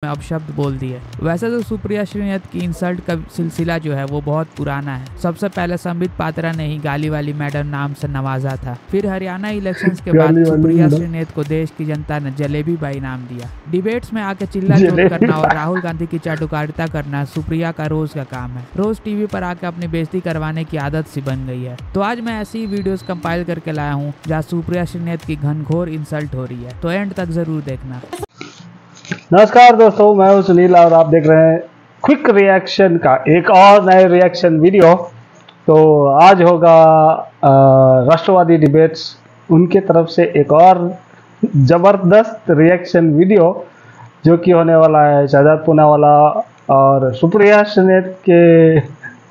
में अपशब्द बोल दिए। वैसे तो सुप्रिया श्रीनाथ की इंसल्ट का सिलसिला जो है वो बहुत पुराना है। सबसे पहले संबित पात्रा ने ही गाली वाली मैडम नाम से नवाजा था। फिर हरियाणा इलेक्शंस के बाद सुप्रिया श्रीनाथ को देश की जनता ने जलेबी बाई नाम दिया। डिबेट्स में आके चिल्ला चोट करना और राहुल गांधी की चाटुकारिता करना सुप्रिया का रोज का काम है। रोज टीवी पर आके अपनी बेइज्जती करवाने की आदत सी बन गई है। तो आज मैं ऐसी ही वीडियोस कंपाइल करके लाया हूँ जहाँ सुप्रिया श्रीनाथ की घनघोर इंसल्ट हो रही है, तो एंड तक जरूर देखना। नमस्कार दोस्तों, मैं हूं सुनील और आप देख रहे हैं क्विक रिएक्शन का एक और नए रिएक्शन वीडियो। तो आज होगा राष्ट्रवादी डिबेट्स, उनके तरफ से एक और ज़बरदस्त रिएक्शन वीडियो जो कि होने वाला है शहजाद पूनावाला और सुप्रिया श्रीनाथ के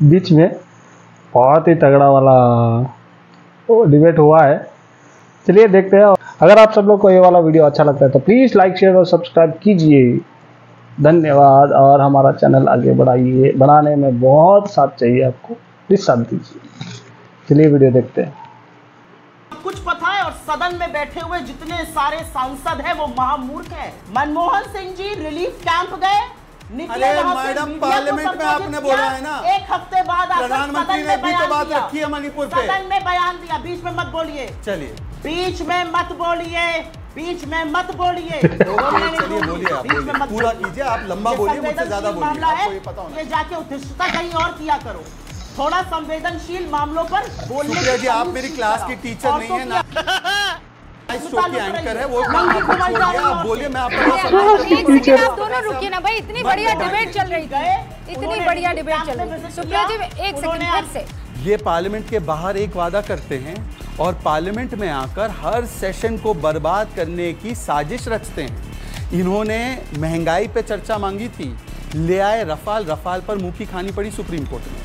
बीच में। बहुत ही तगड़ा वाला डिबेट हुआ है, चलिए देखते हैं। अगर आप सब लोग को ये वाला वीडियो अच्छा लगता है तो प्लीज़ लाइक शेयर और सब्सक्राइब कीजिए, धन्यवाद। और हमारा चैनल आगे बढ़ाइए, बनाने में बहुत साथ चाहिए आपको, प्लीज साथ दीजिए। चलिए वीडियो देखते हैं। कुछ पता है और सदन में बैठे हुए जितने सारे सांसद हैं वो महामूर्ख हैं। मनमोहन सिंह जी रिलीफ कैंप गए, निकले मैडम पार्लियामेंट में आपने बोला है ना, एक हफ्ते बाद प्रधानमंत्री ने भी तो बात रखी है मणिपुर पे, सदन में बयान दिया। बीच में मत बोलिए, चलिए बीच में मत बोलिए, बीच में मत बोलिए, चलिए बोलिए, आप पूरा कीजिए, आप लंबा बोलिए, मुझसे ज्यादा बोलिए, आपको ये पता होना। ये जाके उत्कृष्टता कहीं और किया करो, थोड़ा संवेदनशील मामलों पर बोलने। सुप्रिया जी, आप मेरी क्लास की टीचर नहीं है ना, शो की एंकर है, वो आप बोलिए, मैं आप दोनों रुकिए ना भाई, इतनी बढ़िया डिबेट चल रही थी, इतनी बढ़िया डिबेट चल रही थी। सुप्रिया जी एक सेकंड फिर से, ये पार्लियामेंट के बाहर एक वादा करते हैं और पार्लियामेंट में आकर हर सेशन को बर्बाद करने की साजिश रचते हैं। इन्होंने महंगाई पे चर्चा मांगी थी, ले आए रफाल, रफाल पर मुंह की खानी पड़ी सुप्रीम कोर्ट में।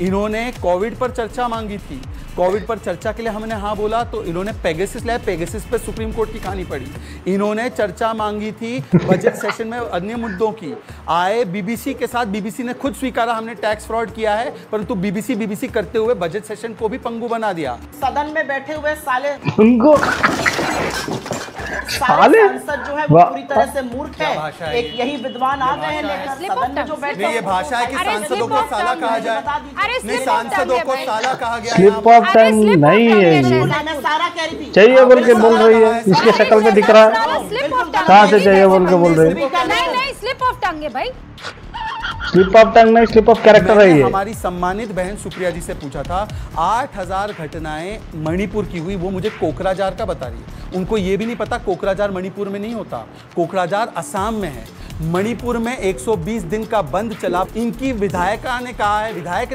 इन्होंने कोविड पर चर्चा मांगी थी, कोविड पर चर्चा के लिए हमने हाँ बोला तो इन्होंने पेगासस लाया, पेगासस पे सुप्रीम कोर्ट की खानी पड़ी। इन्होंने चर्चा मांगी थी बजट सेशन में अन्य मुद्दों की, आए बीबीसी के साथ, बीबीसी ने खुद स्वीकारा हमने टैक्स फ्रॉड किया है, परंतु बीबीसी करते हुए बजट सेशन को भी पंगु बना दिया। सदन में बैठे हुए साले सांसद जो है वो पूरी तरह से मूर्ख है। एक यही विद्वान आ गए हैं लेकर सदन में जो बैठे हैं। ये भाषा है कि सांसदों को साला कहा जाए, नहीं सांसदों को साला कहा गया। स्लिप ऑफ टंग नहीं है, सारा कह रही थी चाहिए बोल के बोल रही है, इसके शक्ल पे दिख रहा है। कहाँ से चाहिए बोल के बोल रही है? नहीं स्लिप ऑफ टंग है भाई, स्लिप ऑफ टंग नहीं, स्लिप ऑफ कैरेक्टर है ये। हमारी सम्मानित बहन सुप्रिया जी से पूछा था, 8000 घटनाएं मणिपुर की हुई, वो मुझे कोकराझार का बता रही है। उनको ये भी नहीं पता कोकराझार मणिपुर में नहीं होता, कोकराझार असम में है। मणिपुर में 120 दिन का बंद चला। इनकी विधायक ने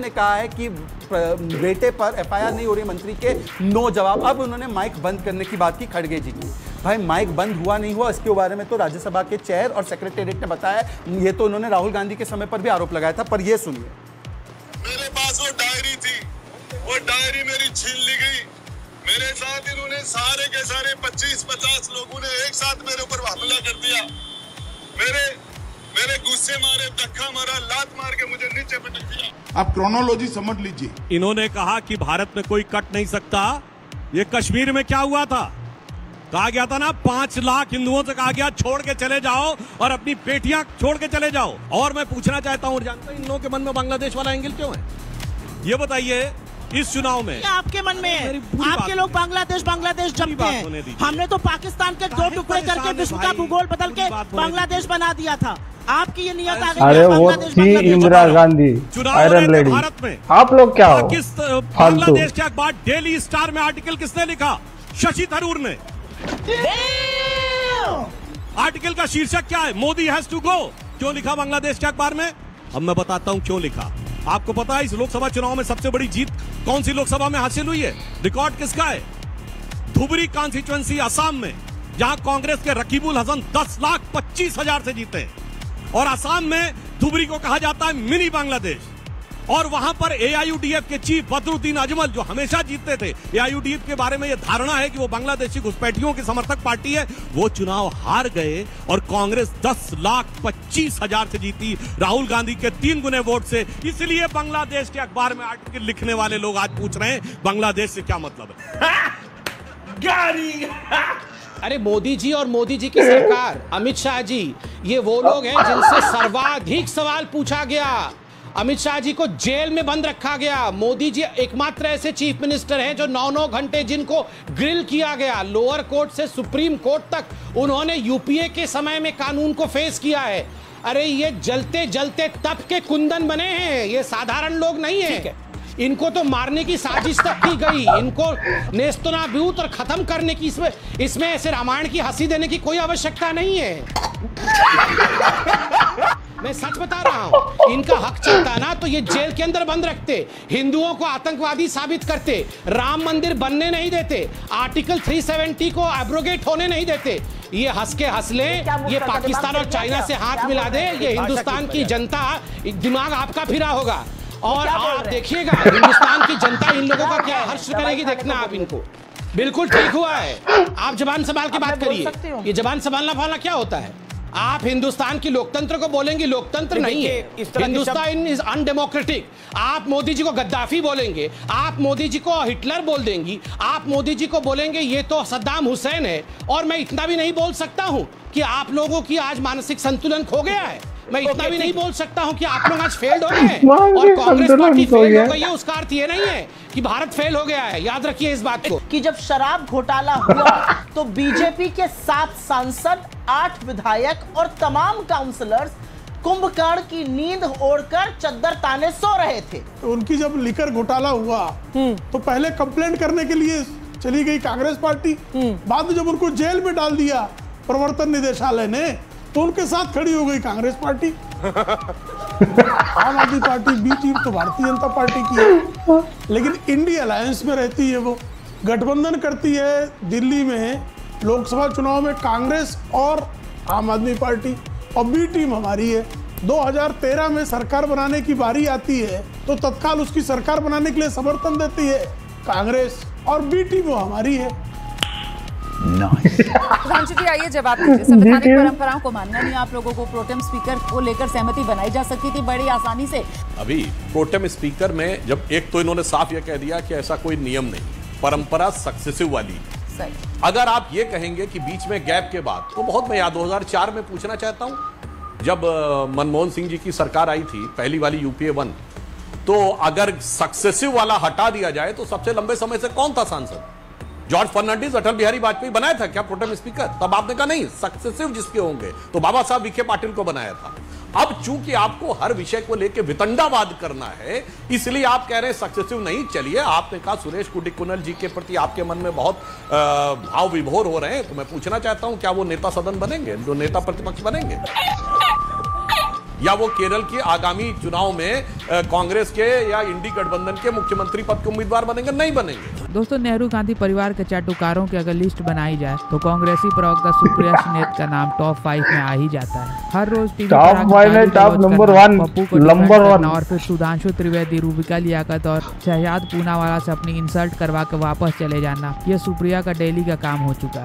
कहा है कि बेटे पर एफआईआर नहीं हो रही मंत्री के, नो जवाब। अब उन्होंने माइक बंद करने की बात की खड़गे जी की। भाई माइक बंद हुआ नहीं हुआ इसके बारे में तो राज्यसभा के चेयर और सेक्रेटेरिएट ने बताया। ये तो उन्होंने राहुल गांधी के समय पर भी आरोप लगाया था, पर ये सुनिए। मेरे पास वो डायरी थी, वो डायरी मेरी छीन ली गई। मेरे साथ इन्होंने सारे के सारे 25-50 लोगों ने एक साथ मेरे ऊपर हमला कर दिया। मेरे गुस्से मारे, धक्का मारा, लात मार के मुझे नीचे पटक दिया। आप क्रोनोलॉजी समझ लीजिए। इन्होंने कहा कि भारत में कोई कट नहीं सकता। ये कश्मीर में क्या हुआ था, कहा गया था ना 5 लाख हिंदुओं से कहा गया छोड़ के चले जाओ और अपनी बेटियां छोड़ के चले जाओ। और मैं पूछना चाहता हूं, जानते हैं इन लोगों के मन में बांग्लादेश वाला एंगल क्यों है? ये बताइए इस चुनाव में आपके मन में है, आपके लोग बांग्लादेश जपते हैं। हमने तो पाकिस्तान के 2 टुकड़े करके विश्व का भूगोल बदल के बांग्लादेश बना दिया था। आपकी ये नियत आ गई। अरे वो थी इंदिरा गांधी, आयरन लेडी। भारत में आप लोग क्या हो? बांग्लादेश के अखबार डेली स्टार में आर्टिकल किसने लिखा? शशि थरूर ने। आर्टिकल का शीर्षक क्या है? Modi has to go. क्यों लिखा बांग्लादेश के अखबार में? अब मैं बताता हूं क्यों लिखा। आपको पता है इस लोकसभा चुनाव में सबसे बड़ी जीत कौन सी लोकसभा में हासिल हुई है? रिकॉर्ड किसका है? धुबरी कॉन्स्टिट्यूएंसी असम में, जहां कांग्रेस के रकीबुल हसन 10,25,000 से जीते हैं। और असम में धुबरी को कहा जाता है मिनी बांग्लादेश। और वहां पर एआईयूडीएफ के चीफ बदरुद्दीन अजमल जो हमेशा जीतते थे, एआईयूडीएफ के बारे में यह धारणा है कि वो बांग्लादेशी घुसपैठियों की समर्थक पार्टी है, वो चुनाव हार गए और कांग्रेस 10,25,000 से जीती, राहुल गांधी के 3 गुने वोट से। इसलिए बांग्लादेश के अखबार में आर्टिकल लिखने वाले लोग आज पूछ रहे हैं बांग्लादेश से क्या मतलब है। अरे मोदी जी और मोदी जी की सरकार, अमित शाह जी, ये वो लोग हैं जिनसे सर्वाधिक सवाल पूछा गया। अमित शाह जी को जेल में बंद रखा गया। मोदी जी एकमात्र ऐसे चीफ मिनिस्टर हैं जो 9-9 घंटे जिनको ग्रिल किया गया। लोअर कोर्ट से सुप्रीम कोर्ट तक उन्होंने यूपीए के समय में कानून को फेस किया है। अरे ये जलते जलते तप के कुंदन बने हैं, ये साधारण लोग नहीं है। इनको तो मारने की साजिश तक की गई, इनको नेस्तनाबूत और खत्म करने की इसमें ऐसे रामायण की हंसी देने की कोई आवश्यकता नहीं है। मैं सच बता रहा हूं, इनका हक चलता ना तो ये जेल के अंदर बंद रखते, हिंदुओं को आतंकवादी साबित करते, राम मंदिर बनने नहीं देते, आर्टिकल 370 को एब्रोगेट होने नहीं देते। ये हंस के हंसले, ये पाकिस्तान और चाइना से हाथ मिला दे, ये हिंदुस्तान की जनता, दिमाग आपका फिरा होगा। और आप देखिएगा हिंदुस्तान की जनता इन लोगों का क्या हर्ष करेगी, देखना आप इनको। बिल्कुल ठीक हुआ है, आप जबान संभाल के बात करिए। ये जबान संभालना फालना क्या होता है? आप हिंदुस्तान की लोकतंत्र को बोलेंगे, लोकतंत्र नहीं है, हिंदुस्तान इज अनडेमोक्रेटिक। आप मोदी जी को गद्दाफी बोलेंगे, आप मोदी जी को हिटलर बोल देंगी, आप मोदी जी को बोलेंगे ये तो सद्दाम हुसैन है। और मैं इतना भी नहीं बोल सकता हूं कि आप लोगों की आज मानसिक संतुलन खो गया है। मैं इतना भी नहीं बोल सकता हूं कि आप लोग आज फेल्ड हो गए हैं और कांग्रेस पार्टी फेल हो गई है। उसका अर्थ ये नहीं है कि भारत फेल हो गया है। याद रखिए इस बात को कि जब शराब घोटाला हुआ तो बीजेपी के 7 सांसद, 8 विधायक और तमाम काउंसलर्स कुंभकर्ण की नींद ओढ़कर चद्दर ताने सो रहे थे। तो उनकी जब लिकर घोटाला हुआ तो पहले कंप्लेंट करने के लिए चली गई कांग्रेस पार्टी, बाद में जब उनको जेल में डाल दिया प्रवर्तन निदेशालय ने तो उनके साथ खड़ी हो गई कांग्रेस पार्टी। आम आदमी पार्टी बी टीम तो भारतीय जनता पार्टी की है, लेकिन इंडिया अलायंस में रहती है, वो गठबंधन करती है दिल्ली में लोकसभा चुनाव में कांग्रेस और आम आदमी पार्टी, और बी टीम हमारी है। 2013 में सरकार बनाने की बारी आती है तो तत्काल उसकी सरकार बनाने के लिए समर्थन देती है कांग्रेस, और बी टीम वो हमारी है। प्रधानमंत्री जी आइए जवाब दीजिए। संवैधानिक परंपराओं को मानना नहीं, आप लोगों को प्रोटेम स्पीकर को लेकर सहमति बनाई जा सकती थी बड़ी आसानी से। अभी प्रोटेम स्पीकर में जब एक तो इन्होंने साफ ये कह दिया कि ऐसा कोई नियम नहीं, परंपरा सक्सेसिव वाली। अगर आप ये कहेंगे कि बीच में गैप के बाद, तो बहुत मैं 2004 में पूछना चाहता हूं जब मनमोहन सिंह जी की सरकार आई थी पहली वाली यूपीए 1, तो अगर सक्सेसिव वाला हटा दिया जाए तो सबसे लंबे समय से कौन था सांसद? जॉर्ज फर्नांडिस, अटल बिहारी वाजपेयी बनाया था क्या प्रोटेम स्पीकर? तब आपने कहा नहीं, सक्सेसिव जिसके होंगे तो बाबा साहब विखे पाटिल को बनाया था। अब चूंकि आपको हर विषय को लेकर वितंडावाद करना है, इसलिए आप कह रहे हैं सक्सेसिव नहीं। चलिए, आपने कहा सुरेश कुडिकुनल जी के प्रति आपके मन में बहुत भाव विभोर हो रहे हैं, तो मैं पूछना चाहता हूं क्या वो नेता सदन बनेंगे, जो नेता प्रतिपक्ष बनेंगे, या वो केरल के आगामी चुनाव में कांग्रेस के या इंडी गठबंधन के मुख्यमंत्री पद के उम्मीदवार बनेंगे? नहीं बनेंगे। दोस्तों, नेहरू गांधी परिवार के चाटुकारों की अगर लिस्ट बनाई जाए तो कांग्रेसी प्रवक्ता सुप्रिया सुनेत का नाम टॉप 5 में आ ही जाता है। हर रोज टीवी पर टॉप नंबर 1 और फिर सुधांशु त्रिवेदी, रूबिका लियाकत और शहजाद पूनावाला से अपनी इंसल्ट करवा के वापस चले जाना, यह सुप्रिया का डेली का काम हो चुका है।